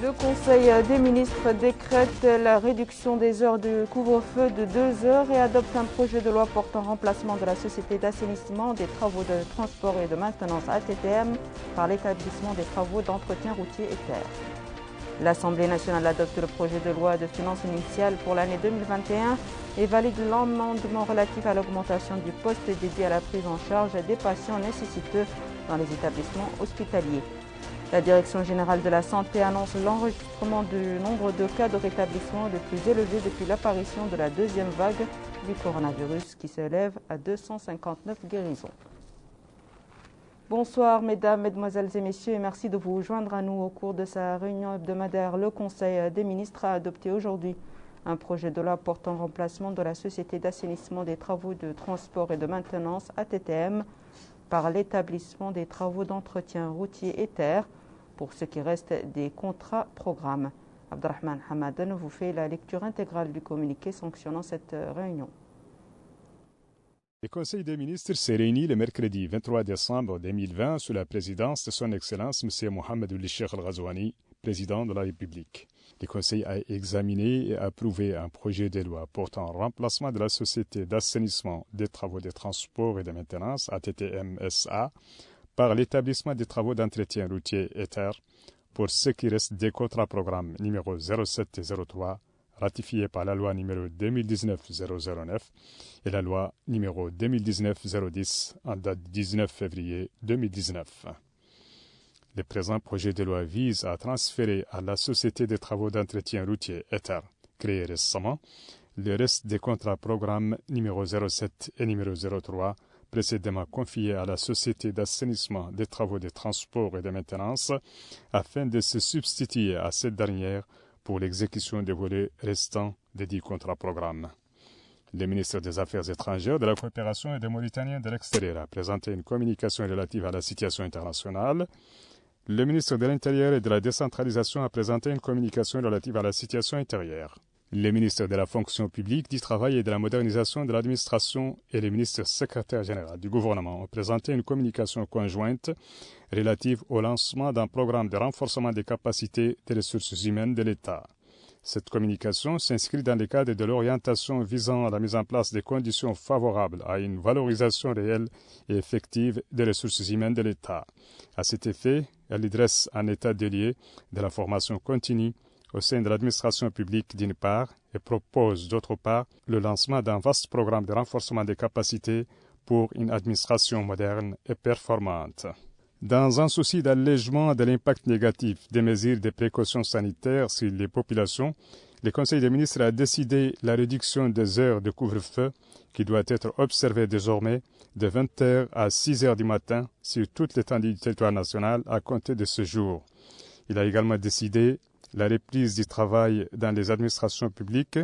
Le Conseil des ministres décrète la réduction des heures de couvre-feu de 2 heures et adopte un projet de loi portant remplacement de la Société d'assainissement des travaux de transport et de maintenance ATTM par l'établissement des travaux d'entretien routier et terre. L'Assemblée nationale adopte le projet de loi de finances initiale pour l'année 2021 et valide l'amendement relatif à l'augmentation du poste dédié à la prise en charge des patients nécessiteux dans les établissements hospitaliers. La Direction générale de la santé annonce l'enregistrement du nombre de cas de rétablissement le plus élevé depuis l'apparition de la deuxième vague du coronavirus qui s'élève à 259 guérisons. Bonsoir mesdames, mesdemoiselles et messieurs et merci de vous joindre à nous au cours de sa réunion hebdomadaire. Le Conseil des ministres a adopté aujourd'hui un projet de loi portant remplacement de la Société d'assainissement des travaux de transport et de maintenance ATTM par l'établissement des travaux d'entretien routier et terre pour ce qui reste des contrats programmes. Abdelrahman Hamadan vous fait la lecture intégrale du communiqué sanctionnant cette réunion. Le Conseil des ministres s'est réuni le mercredi 23 décembre 2020 sous la présidence de son Excellence M. Mohamed Ould Cheikh Al Ghazouani, président de la République. Le Conseil a examiné et approuvé un projet de loi portant remplacement de la Société d'assainissement des travaux de transport et de maintenance ATTM-SA par l'établissement des travaux d'entretien routier et terre pour ce qui reste des contrats programmes numéro 07 et 03 ratifiés par la loi numéro 2019-009 et la loi numéro 2019-010 en date du 19 février 2019. Le présent projet de loi vise à transférer à la Société des travaux d'entretien routier ETER, créée récemment, le reste des contrats programmes numéro 07 et numéro 03 précédemment confiés à la Société d'assainissement des travaux de transport et de maintenance afin de se substituer à cette dernière pour l'exécution des volets restants des 10 contrats programmes. Le ministre des Affaires étrangères, de la coopération et des Mauritaniens de l'extérieur a présenté une communication relative à la situation internationale. Le ministre de l'Intérieur et de la décentralisation a présenté une communication relative à la situation intérieure. Le ministre de la fonction publique, du travail et de la modernisation de l'administration et le ministre secrétaire général du gouvernement ont présenté une communication conjointe relative au lancement d'un programme de renforcement des capacités des ressources humaines de l'État. Cette communication s'inscrit dans le cadre de l'orientation visant à la mise en place des conditions favorables à une valorisation réelle et effective des ressources humaines de l'État. À cet effet, elle dresse un état des lieux de la formation continue au sein de l'administration publique d'une part et propose d'autre part le lancement d'un vaste programme de renforcement des capacités pour une administration moderne et performante. Dans un souci d'allègement de l'impact négatif des mesures de précaution sanitaire sur les populations, le Conseil des ministres a décidé la réduction des heures de couvre-feu qui doit être observée désormais de 20 h à 6 h du matin sur toute l'étendue du territoire national à compter de ce jour. Il a également décidé la reprise du travail dans les administrations publiques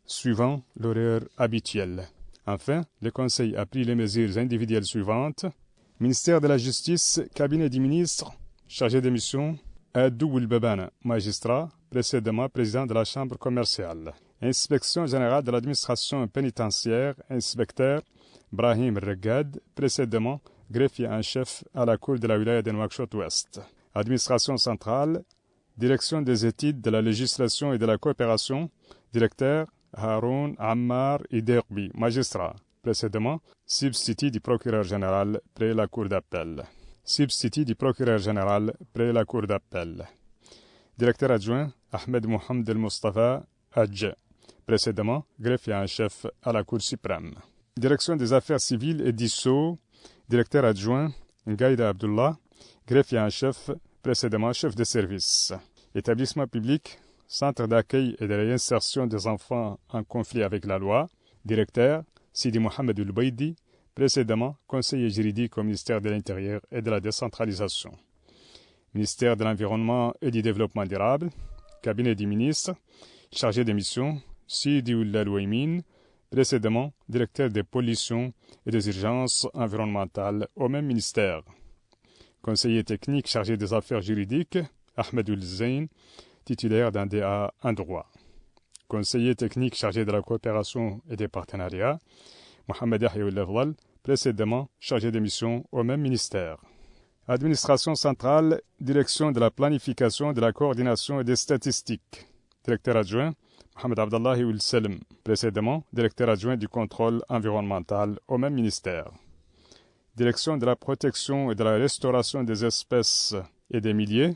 suivant l'horaire habituel. Enfin, le Conseil a pris les mesures individuelles suivantes. Ministère de la Justice, cabinet du ministre, chargé de mission, Adou Elbebana, magistrat, précédemment président de la Chambre commerciale. Inspection générale de l'administration pénitentiaire, inspecteur Brahim Regad, précédemment greffier en chef à la Cour de la wilaya de Nouakchott-Ouest. Administration centrale, direction des études de la législation et de la coopération, directeur Haroun Ammar Iderbi, magistrat. Précédemment, substitut du procureur général près la Cour d'appel. Substitut du procureur général près la Cour d'appel. Directeur adjoint, Ahmed Mohamed El Mustafa Hadj. Précédemment, greffier en chef à la Cour suprême. Direction des affaires civiles et dissous, directeur adjoint, Ngaïda Abdullah, greffier en chef, précédemment chef de service. Établissement public, centre d'accueil et de réinsertion des enfants en conflit avec la loi, directeur, Sidi Mohamed Oulbaidi, précédemment conseiller juridique au ministère de l'Intérieur et de la décentralisation. Ministère de l'Environnement et du Développement durable, cabinet du ministre, chargé des missions, Sidi Oulal Ouaimin, précédemment directeur des pollutions et des urgences environnementales au même ministère. Conseiller technique chargé des affaires juridiques, Ahmed Ould Zain, titulaire d'un DA en droit. Conseiller technique chargé de la coopération et des partenariats, Mohamed Yahya Ould Afdal, précédemment chargé de mission au même ministère. Administration centrale, direction de la planification, de la coordination et des statistiques. Directeur adjoint, Mohamed Abdallahi Ould Selem. Précédemment, directeur adjoint du contrôle environnemental au même ministère. Direction de la protection et de la restauration des espèces et des milieux.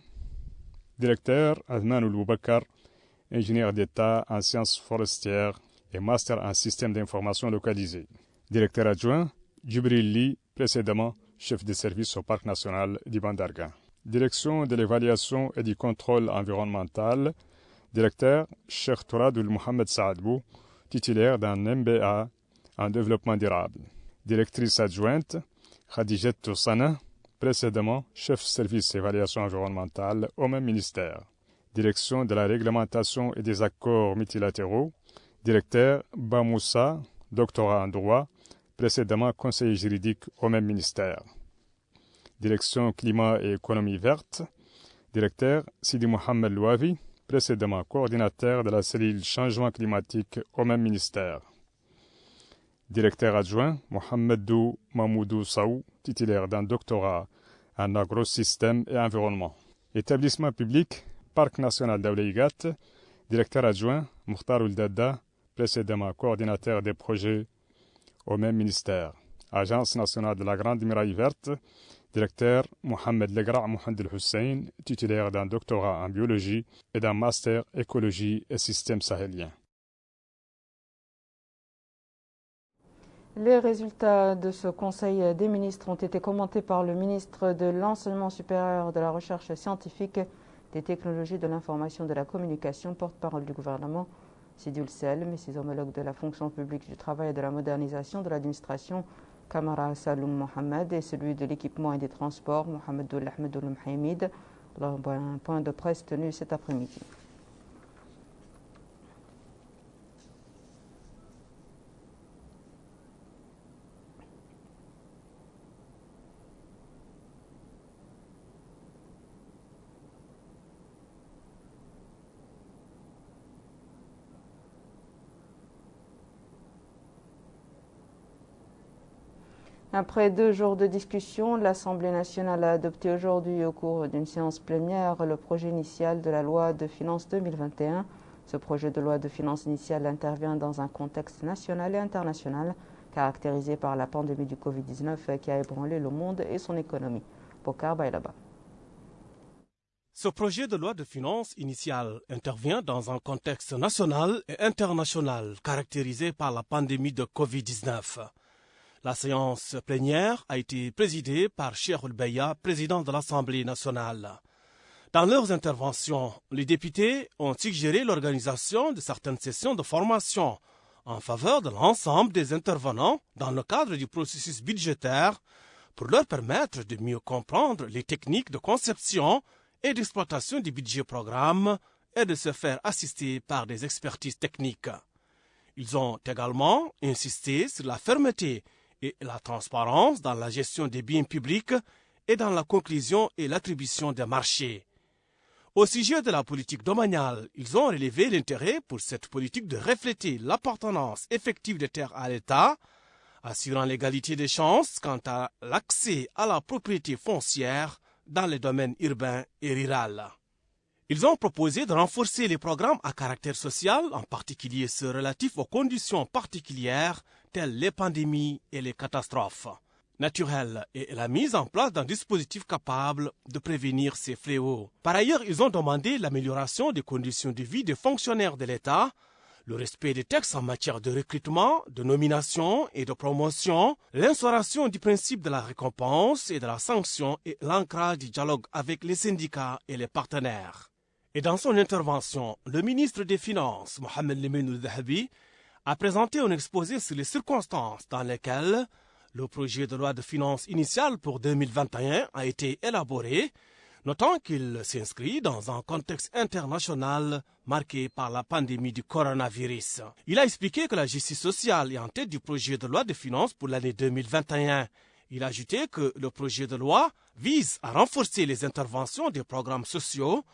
Directeur Adnan Ould Boubakar, ingénieur d'État en sciences forestières et master en système d'information localisé. Directeur adjoint, Djibril Ly, précédemment chef de service au Parc national du Bandarga. Direction de l'évaluation et du contrôle environnemental, directeur Cheikh Touradoul Mohamed Saadbou, titulaire d'un MBA en développement durable. Directrice adjointe, Khadijet Toussana, précédemment chef service évaluation environnementale au même ministère. Direction de la réglementation et des accords multilatéraux, directeur Bamoussa, doctorat en droit, précédemment conseiller juridique au même ministère. Direction climat et économie verte, directeur Sidi Mohamed Louavi, précédemment coordinateur de la cellule changement climatique au même ministère. Directeur adjoint Mohamedou Mamoudou Saou, titulaire d'un doctorat en agrosystème et environnement. Établissement public, Parc national d'Aouleigat, directeur adjoint Mokhtar Ould Dadda, précédemment coordinateur des projets au même ministère. Agence nationale de la Grande Muraille Verte, directeur Mohamed Legra Mohamed Hussein, titulaire d'un doctorat en biologie et d'un master écologie et système sahélien. Les résultats de ce Conseil des ministres ont été commentés par le ministre de l'Enseignement supérieur, de la Recherche scientifique, des technologies de l'information et de la communication, porte-parole du gouvernement, Sidi Ould Selem, et ses homologues de la fonction publique du travail et de la modernisation de l'administration, Kamara Saloum Mohamed, et celui de l'équipement et des transports, Mohamed Ould Ahmed Ould Mhamid, lors d'un point de presse tenu cet après-midi. Après 2 jours de discussion, l'Assemblée nationale a adopté aujourd'hui au cours d'une séance plénière le projet initial de la loi de finances 2021. Ce projet de loi de finances initiale intervient dans un contexte national et international caractérisé par la pandémie du Covid-19 qui a ébranlé le monde et son économie. Bokar Bailaba. Ce projet de loi de finances initiale intervient dans un contexte national et international caractérisé par la pandémie de Covid-19. La séance plénière a été présidée par Cheikh Ould Beya, président de l'Assemblée nationale. Dans leurs interventions, les députés ont suggéré l'organisation de certaines sessions de formation en faveur de l'ensemble des intervenants dans le cadre du processus budgétaire pour leur permettre de mieux comprendre les techniques de conception et d'exploitation du budget programme et de se faire assister par des expertises techniques. Ils ont également insisté sur la fermeté et la transparence dans la gestion des biens publics et dans la conclusion et l'attribution des marchés. Au sujet de la politique domaniale, ils ont relevé l'intérêt pour cette politique de refléter l'appartenance effective des terres à l'État, assurant l'égalité des chances quant à l'accès à la propriété foncière dans les domaines urbains et ruraux. Ils ont proposé de renforcer les programmes à caractère social, en particulier ceux relatifs aux conditions particulières telles les pandémies et les catastrophes naturelles et la mise en place d'un dispositif capable de prévenir ces fléaux. Par ailleurs, ils ont demandé l'amélioration des conditions de vie des fonctionnaires de l'État, le respect des textes en matière de recrutement, de nomination et de promotion, l'instauration du principe de la récompense et de la sanction et l'ancrage du dialogue avec les syndicats et les partenaires. Et dans son intervention, le ministre des Finances, Mohamed Lamine Ould Dhahabi, a présenté un exposé sur les circonstances dans lesquelles le projet de loi de finances initiale pour 2021 a été élaboré, notant qu'il s'inscrit dans un contexte international marqué par la pandémie du coronavirus. Il a expliqué que la justice sociale est en tête du projet de loi de finances pour l'année 2021. Il a ajouté que le projet de loi vise à renforcer les interventions des programmes sociaux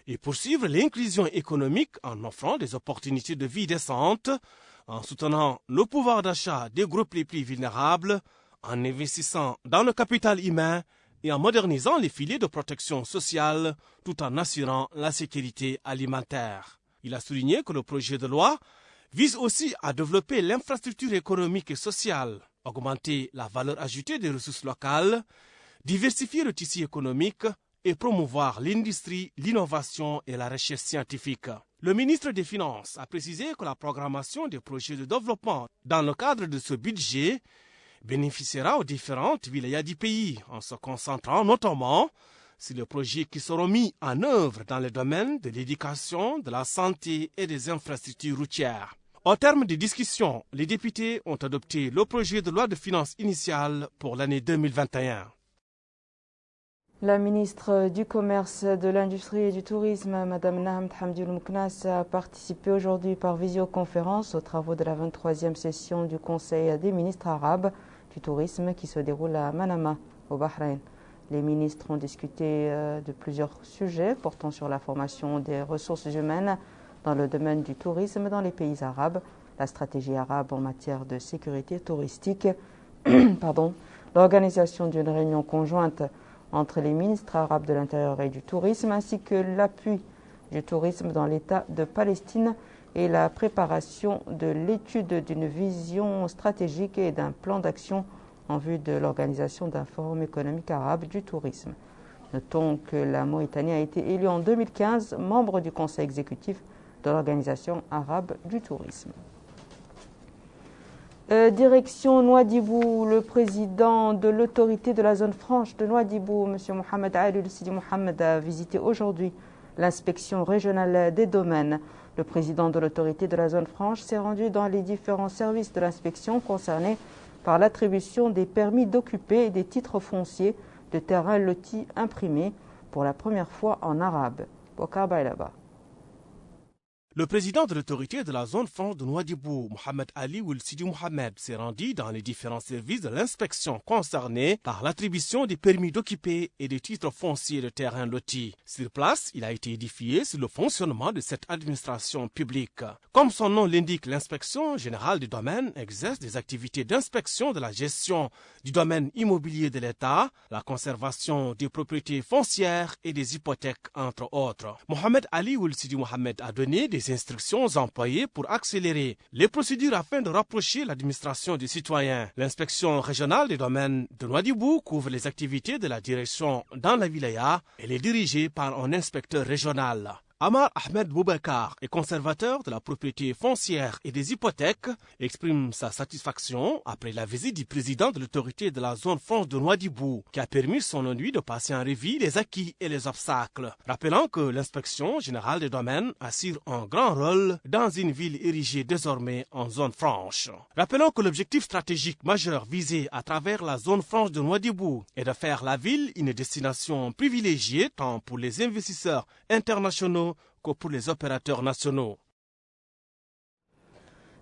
et poursuivre l'inclusion économique en offrant des opportunités de vie décentes, en soutenant le pouvoir d'achat des groupes les plus vulnérables, en investissant dans le capital humain, et en modernisant les filets de protection sociale tout en assurant la sécurité alimentaire. Il a souligné que le projet de loi vise aussi à développer l'infrastructure économique et sociale, augmenter la valeur ajoutée des ressources locales, diversifier le tissu économique et promouvoir l'industrie, l'innovation et la recherche scientifique. Le ministre des Finances a précisé que la programmation des projets de développement dans le cadre de ce budget bénéficiera aux différentes wilayas du pays en se concentrant notamment sur les projets qui seront mis en œuvre dans les domaines de l'éducation, de la santé et des infrastructures routières. Au terme des discussions, les députés ont adopté le projet de loi de finances initiale pour l'année 2021. La ministre du Commerce, de l'Industrie et du Tourisme, Mme Nahmed Hamdoul Mouknas, a participé aujourd'hui par visioconférence aux travaux de la 23e session du Conseil des ministres arabes du tourisme qui se déroule à Manama, au Bahreïn. Les ministres ont discuté de plusieurs sujets portant sur la formation des ressources humaines dans le domaine du tourisme dans les pays arabes, la stratégie arabe en matière de sécurité touristique, l'organisation d'une réunion conjointe entre les ministres arabes de l'Intérieur et du Tourisme, ainsi que l'appui du tourisme dans l'État de Palestine et la préparation de l'étude d'une vision stratégique et d'un plan d'action en vue de l'organisation d'un forum économique arabe du tourisme. Notons que la Mauritanie a été élue en 2015 membre du Conseil exécutif de l'Organisation arabe du tourisme. Direction Nouadhibou, le président de l'autorité de la zone franche de Nouadhibou, M. Mohamed Ali Sidi Mohamed, a visité aujourd'hui l'inspection régionale des domaines. Le président de l'autorité de la zone franche s'est rendu dans les différents services de l'inspection concernés par l'attribution des permis d'occuper et des titres fonciers de terrains lotis imprimés pour la première fois en arabe. Bokar Bailaba. Le président de l'autorité de la zone franche de Nouadhibou, Mohamed Ali Ould Sidi Mohamed, s'est rendu dans les différents services de l'inspection concernés par l'attribution des permis d'occuper et des titres fonciers de terrain lotis. Sur place, il a été édifié sur le fonctionnement de cette administration publique. Comme son nom l'indique, l'inspection générale du domaine exerce des activités d'inspection de la gestion du domaine immobilier de l'État, la conservation des propriétés foncières et des hypothèques, entre autres. Mohamed Ali Ould Sidi Mohamed a donné des instructions aux employés pour accélérer les procédures afin de rapprocher l'administration des citoyens. L'inspection régionale des domaines de Nouadhibou couvre les activités de la direction dans la wilaya. Elle est dirigée par un inspecteur régional. Amar Ahmed Boubacar est conservateur de la propriété foncière et des hypothèques, exprime sa satisfaction après la visite du président de l'autorité de la zone franche de Nouadhibou, qui a permis selon lui de passer en revue les acquis et les obstacles, rappelant que l'inspection générale des domaines assure un grand rôle dans une ville érigée désormais en zone franche. Rappelons que l'objectif stratégique majeur visé à travers la zone franche de Nouadhibou est de faire la ville une destination privilégiée tant pour les investisseurs internationaux que pour les opérateurs nationaux.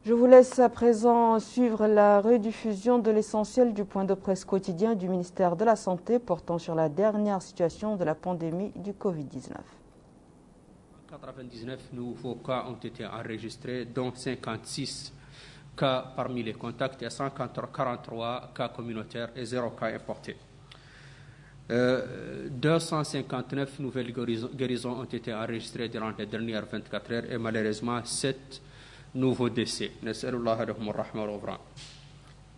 Je vous laisse à présent suivre la rediffusion de l'essentiel du point de presse quotidien du ministère de la Santé portant sur la dernière situation de la pandémie du Covid-19. 99 nouveaux cas ont été enregistrés, dont 56 cas parmi les contacts et 143 cas communautaires et 0 cas importés. 259 nouvelles guérisons ont été enregistrées durant les dernières 24 heures et malheureusement 7 nouveaux décès.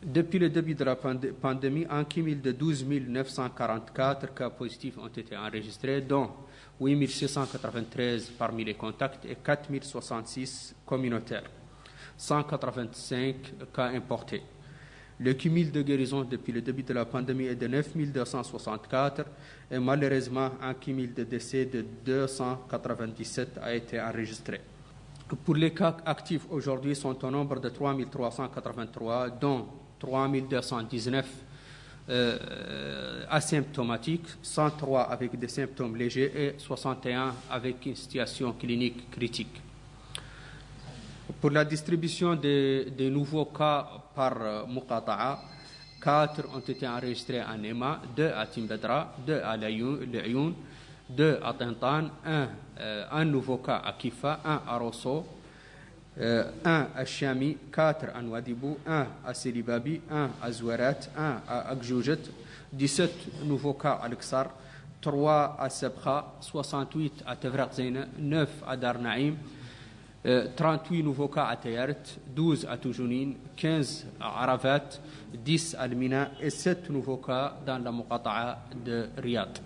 Depuis le début de la pandémie, un cumul de 12 944 cas positifs ont été enregistrés, dont 8 693 parmi les contacts et 4 066 communautaires, 185 cas importés. Le cumul de guérison depuis le début de la pandémie est de 9 264 et malheureusement un cumul de décès de 297 a été enregistré. Pour les cas actifs aujourd'hui sont au nombre de 3 383, dont 3 219 asymptomatiques, 103 avec des symptômes légers et 61 avec une situation clinique critique. Pour la distribution des nouveaux cas par Muqata'a, 4 ont été enregistrés à Nema, 2 à Timbedra, 2 à La'youn, 2 à Tintan, un nouveau cas à Kifa, 1 à Rosso, 1 à Chami, 4 à Nouadhibou, 1 à Selibabi, 1 à Zouarat, 1 à Akjoujet, 17 nouveaux cas à Luxor, 3 à Sebkha, 68 à Tevrak Zeyna, 9 à Dar Naïm, 38 nouveaux cas à Tayaret, 12 à Toujounine, 15 à Arafat, 10 à Mina et 7 nouveaux cas dans la Muqata'a de Riyad.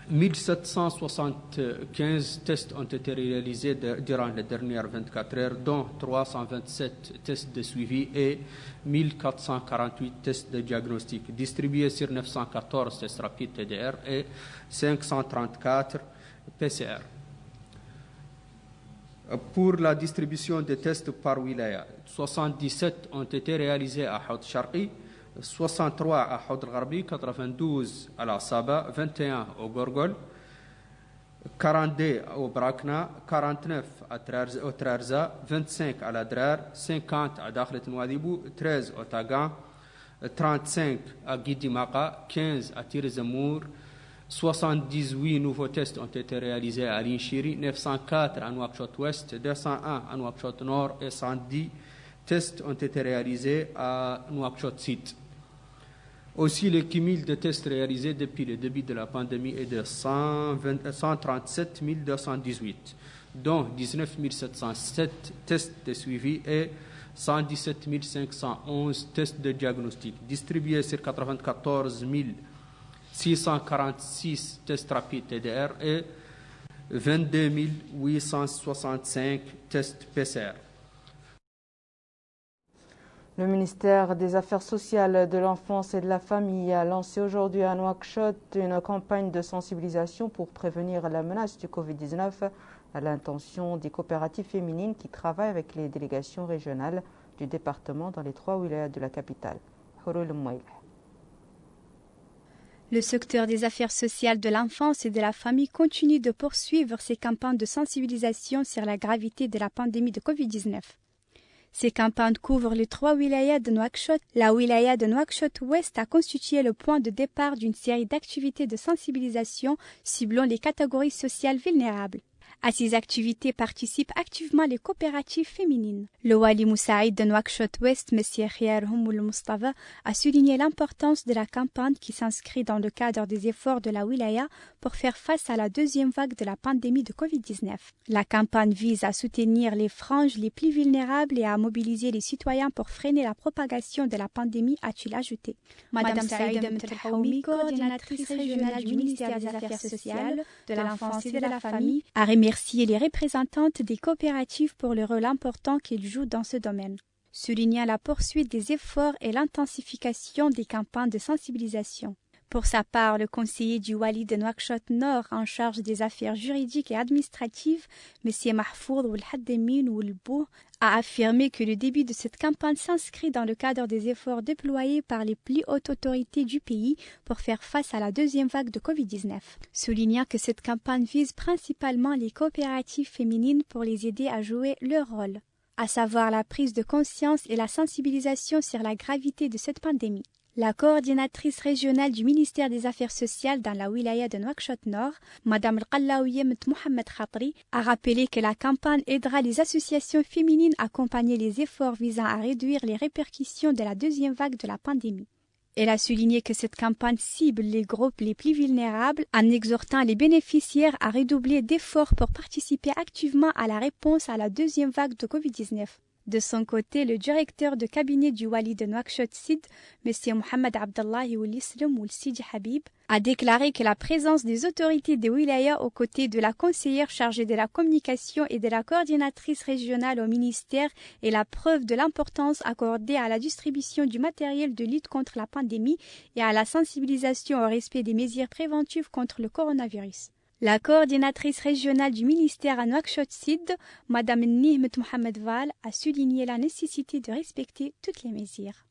1775 tests ont été réalisés durant les dernières 24 heures, dont 327 tests de suivi et 1448 tests de diagnostic, distribués sur 914 tests rapides TDR et 534 PCR. Pour la distribution des tests par wilaya, 77 ont été réalisés à Haut Sharqi, 63 à Haut al-Gharbi, 92 à la Saba, 21 au Gorgol, 42 au Brakna, 49 au Trarza, 25 à l'Adrar, 50 à Dakhlet Nouadhibou, 13 au Tagan, 35 à Guidimaka, 15 à Tirzamour, 78 nouveaux tests ont été réalisés à Linchiri, 904 à Nouakchott-Ouest, 201 à Nouakchott-Nord et 110 tests ont été réalisés à Nouakchott-Sud. Aussi, le cumul de tests réalisés depuis le début de la pandémie est de 137 218, dont 19 707 tests de suivi et 117 511 tests de diagnostic, distribués sur 94 646 tests rapides TDR et 22 865 tests PCR. Le ministère des Affaires sociales, de l'enfance et de la famille a lancé aujourd'hui à Nouakchott une campagne de sensibilisation pour prévenir la menace du Covid-19 à l'intention des coopératives féminines qui travaillent avec les délégations régionales du département dans les 3 wilayas de la capitale. Le secteur des affaires sociales de l'enfance et de la famille continue de poursuivre ses campagnes de sensibilisation sur la gravité de la pandémie de Covid-19. Ces campagnes couvrent les 3 wilayas de Nouakchott. La wilaya de Nouakchott-Ouest a constitué le point de départ d'une série d'activités de sensibilisation ciblant les catégories sociales vulnérables. À ces activités participent activement les coopératives féminines. Le Wali Moussaïd de Nouakchott-Ouest, M. Khiyar Hummoul Mustafa, a souligné l'importance de la campagne qui s'inscrit dans le cadre des efforts de la wilaya pour faire face à la deuxième vague de la pandémie de Covid-19. La campagne vise à soutenir les franges les plus vulnérables et à mobiliser les citoyens pour freiner la propagation de la pandémie, a-t-il ajouté. Madame Saïda Mtelhaoumi, coordinatrice régionale du ministère des Affaires sociales, de l'enfance et de la famille, a remercié les représentantes des coopératives pour le rôle important qu'elles jouent dans ce domaine, soulignant la poursuite des efforts et l'intensification des campagnes de sensibilisation. Pour sa part, le conseiller du Wali de Nouakchott-Nord en charge des affaires juridiques et administratives, M. Mahfoud Oulhaddemin Oulbou, a affirmé que le début de cette campagne s'inscrit dans le cadre des efforts déployés par les plus hautes autorités du pays pour faire face à la deuxième vague de Covid-19, soulignant que cette campagne vise principalement les coopératives féminines pour les aider à jouer leur rôle, à savoir la prise de conscience et la sensibilisation sur la gravité de cette pandémie. La coordinatrice régionale du ministère des Affaires sociales dans la wilaya de Nouakchott-Nord, Mme Al-Qallaouia Mohamed Khatri, a rappelé que la campagne aidera les associations féminines à accompagner les efforts visant à réduire les répercussions de la deuxième vague de la pandémie. Elle a souligné que cette campagne cible les groupes les plus vulnérables en exhortant les bénéficiaires à redoubler d'efforts pour participer activement à la réponse à la deuxième vague de Covid-19. De son côté, le directeur de cabinet du Wali de Nouakchott-Sud, M. Mohamed Abdallahi Oulislam Sidi Habib, a déclaré que la présence des autorités des wilayas aux côtés de la conseillère chargée de la communication et de la coordinatrice régionale au ministère est la preuve de l'importance accordée à la distribution du matériel de lutte contre la pandémie et à la sensibilisation au respect des mesures préventives contre le coronavirus. La coordinatrice régionale du ministère à Nouakchott-Sud, Mme Nihmet Mohamed Val, a souligné la nécessité de respecter toutes les mesures.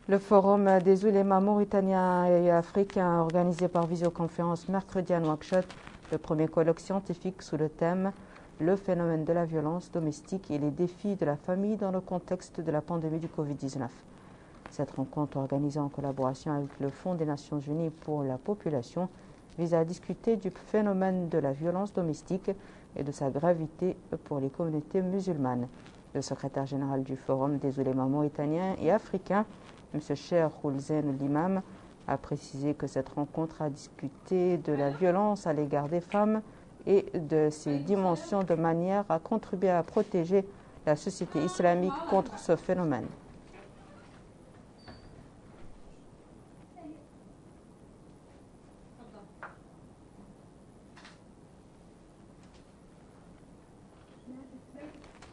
Le forum des oulémas mauritaniens et africains organisé par visioconférence mercredi à Nouakchott, le premier colloque scientifique sous le thème « Le phénomène de la violence domestique et les défis de la famille dans le contexte de la pandémie du Covid-19 ». Cette rencontre organisée en collaboration avec le Fonds des Nations Unies pour la population vise à discuter du phénomène de la violence domestique et de sa gravité pour les communautés musulmanes. Le secrétaire général du Forum des oulémas mauritaniens et africains, M. Cheikh Oulzen, l'imam, a précisé que cette rencontre a discuté de la violence à l'égard des femmes et de ses dimensions de manière à contribuer à protéger la société islamique contre ce phénomène.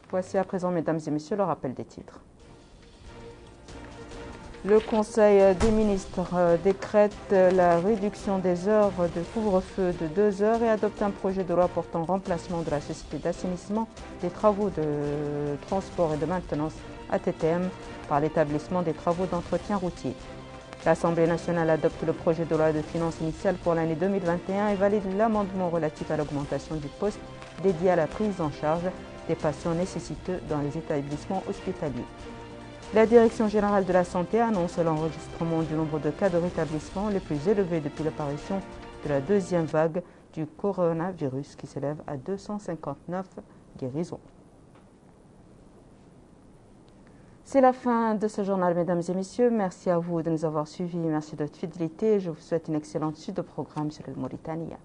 Voici à présent, mesdames et messieurs, le rappel des titres. Le Conseil des ministres décrète la réduction des heures de couvre-feu de 2 heures et adopte un projet de loi portant remplacement de la société d'assainissement des travaux de transport et de maintenance ATTM par l'établissement des travaux d'entretien routier. L'Assemblée nationale adopte le projet de loi de finances initiale pour l'année 2021 et valide l'amendement relatif à l'augmentation du poste dédié à la prise en charge des patients nécessiteux dans les établissements hospitaliers. La Direction générale de la santé annonce l'enregistrement du nombre de cas de rétablissement les plus élevés depuis l'apparition de la deuxième vague du coronavirus qui s'élève à 259 guérisons. C'est la fin de ce journal, mesdames et messieurs. Merci à vous de nous avoir suivis. Merci de votre fidélité. Je vous souhaite une excellente suite de programme sur le Mauritania.